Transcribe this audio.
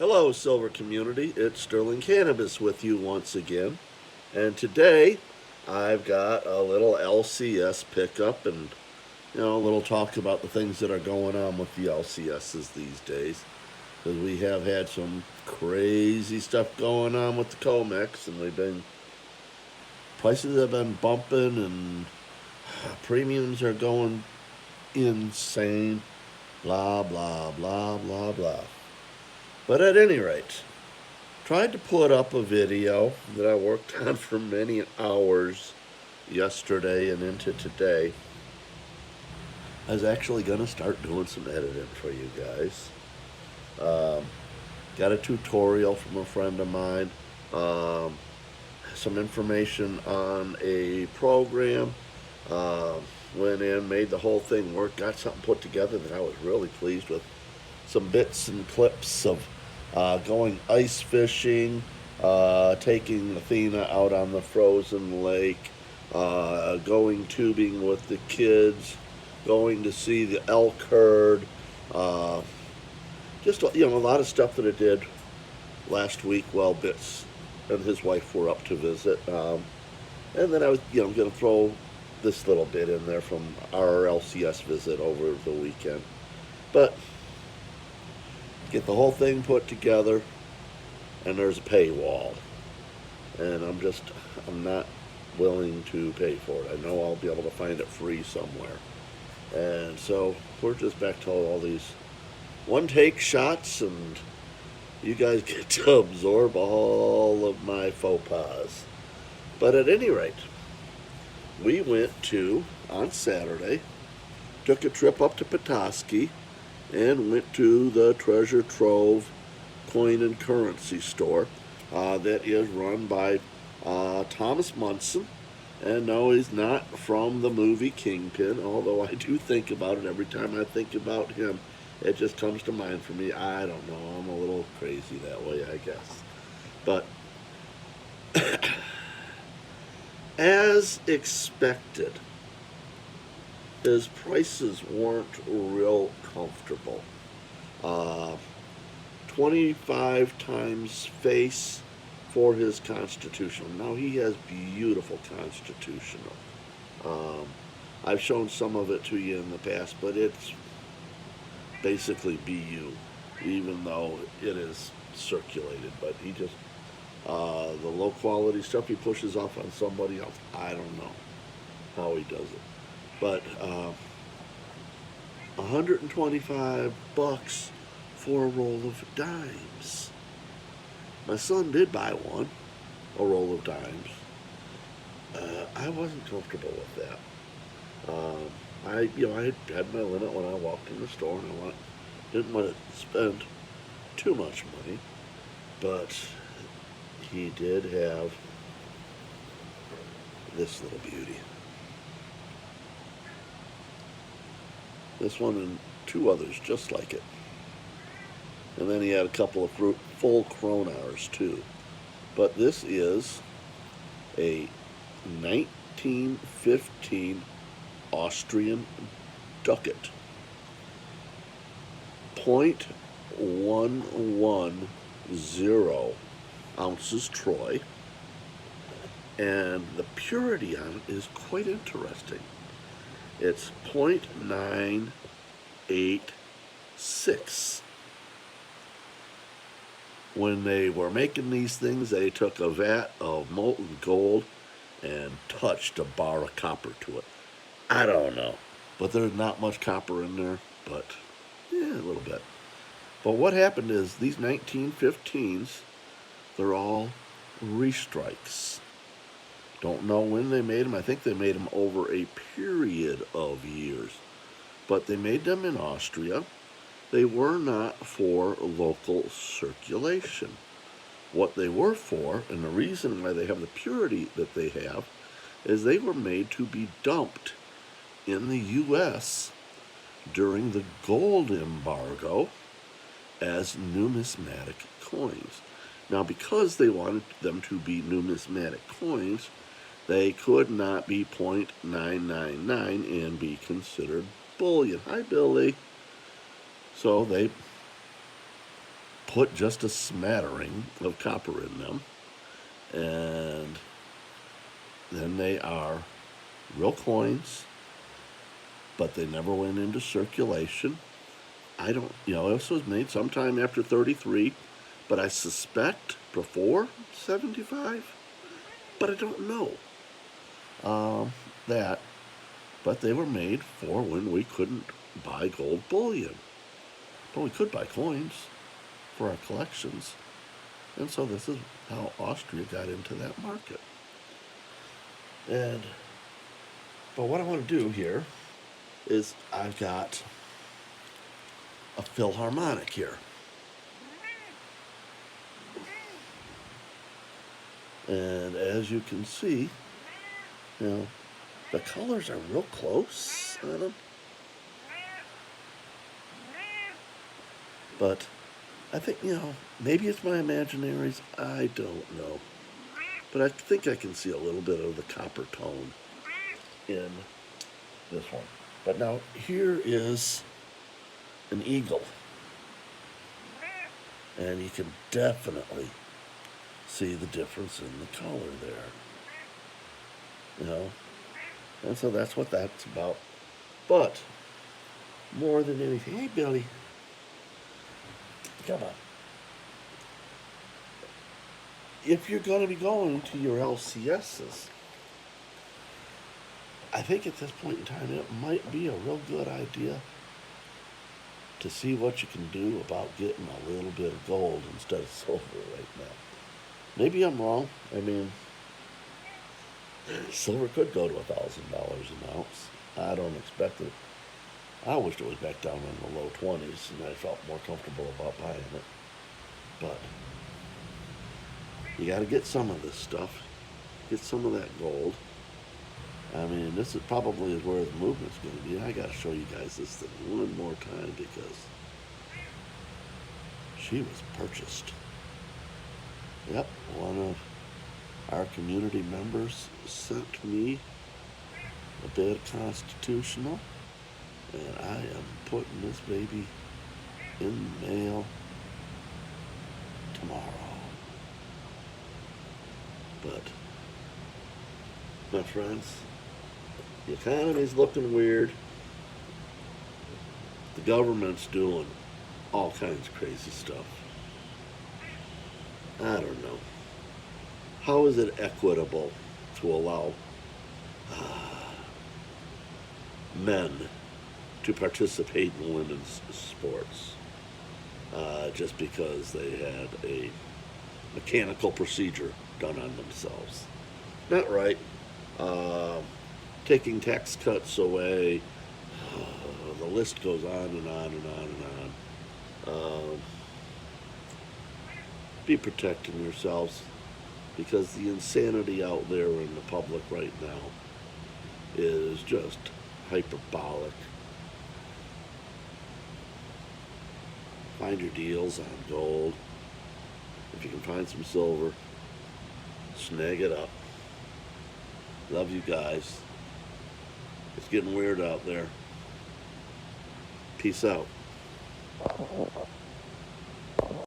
Hello, Silver Community. It's Sterling Cannabis with you once again. And today I've got a little LCS pickup and, a little talk about the things that are going on with the LCSs these days. Because we have had some crazy stuff going on with the Comex, and prices have been bumping and premiums are going insane. Blah, blah, blah, blah, blah. But at any rate, tried to put up a video that I worked on for many hours yesterday and into today. I was actually going to start doing some editing for you guys. Got a tutorial from a friend of mine, some information on a program. Went in, made the whole thing work, got something put together that I was really pleased with. Some bits and clips of going ice fishing, taking Athena out on the frozen lake, going tubing with the kids, going to see the elk herd, just a lot of stuff that I did last week while Bits and his wife were up to visit. And then I was going to throw this little bit in there from our LCS visit over the weekend. But get the whole thing put together, and there's a paywall. And I'm not willing to pay for it. I know I'll be able to find it free somewhere. And so we're just back to all these one-take shots, and you guys get to absorb all of my faux pas. But at any rate, we went on Saturday, took a trip up to Petoskey, and went to the Treasure Trove coin and currency store that is run by Thomas Munson. And no, he's not from the movie Kingpin, although I do think about it every time I think about him. It just comes to mind for me. I don't know, I'm a little crazy that way, I guess. But as expected, his prices weren't real comfortable. 25 times face for his constitutional. Now, he has beautiful constitutional. I've shown some of it to you in the past, but it's basically BU, even though it is circulated. But he just, the low quality stuff he pushes off on somebody else, I don't know how he does it. But $125 for a roll of dimes. My son did buy one, a roll of dimes. I wasn't comfortable with that. I had my limit when I walked in the store, and I didn't want to spend too much money. But he did have this little beauty. This one and two others just like it. And then he had a couple of full Kronauers too. But this is a 1915 Austrian Ducat. 0.110 ounces Troy. And the purity on it is quite interesting. It's 0.986. When they were making these things, they took a vat of molten gold and touched a bar of copper to it. I don't know, but there's not much copper in there, but yeah, a little bit. But what happened is these 1915s, they're all restrikes. Don't know when they made them. I think they made them over a period of years. But they made them in Austria. They were not for local circulation. What they were for, and the reason why they have the purity that they have, is they were made to be dumped in the U.S. during the gold embargo as numismatic coins. Now, because they wanted them to be numismatic coins, they could not be .999 and be considered bullion. Hi, Billy. So they put just a smattering of copper in them, and then they are real coins, but they never went into circulation. I don't, this was made sometime after 33, but I suspect before 75, but I don't know that. But they were made for when we couldn't buy gold bullion. But we could buy coins for our collections. And so this is how Austria got into that market. But what I want to do here is I've got a Philharmonic here. And as you can see, the colors are real close on them. But I think, maybe it's my imaginaries. I don't know. But I think I can see a little bit of the copper tone in this one. But now here is an eagle. And you can definitely see the difference in the color there. And so that's what that's about. But more than anything, hey Billy, come on. If you're going to be going to your LCSs, I think at this point in time it might be a real good idea to see what you can do about getting a little bit of gold instead of silver right now. Maybe I'm wrong. I mean, silver could go to $1,000 an ounce. I don't expect it. I wished it was back down in the low 20s, and I felt more comfortable about buying it. But you got to get some of this stuff. Get some of that gold. I mean, this is probably where the movement's going to be. I got to show you guys this thing one more time because she was purchased. Yep, one of our community members sent me a bid constitutional, and I am putting this baby in the mail tomorrow. But, my friends, the economy's looking weird. The government's doing all kinds of crazy stuff. I don't know. How is it equitable to allow men to participate in women's sports just because they had a mechanical procedure done on themselves? Not right. Taking tax cuts away. The list goes on and on and on and on. Be protecting yourselves, because the insanity out there in the public right now is just hyperbolic. Find your deals on gold. If you can find some silver, snag it up. Love you guys. It's getting weird out there. Peace out.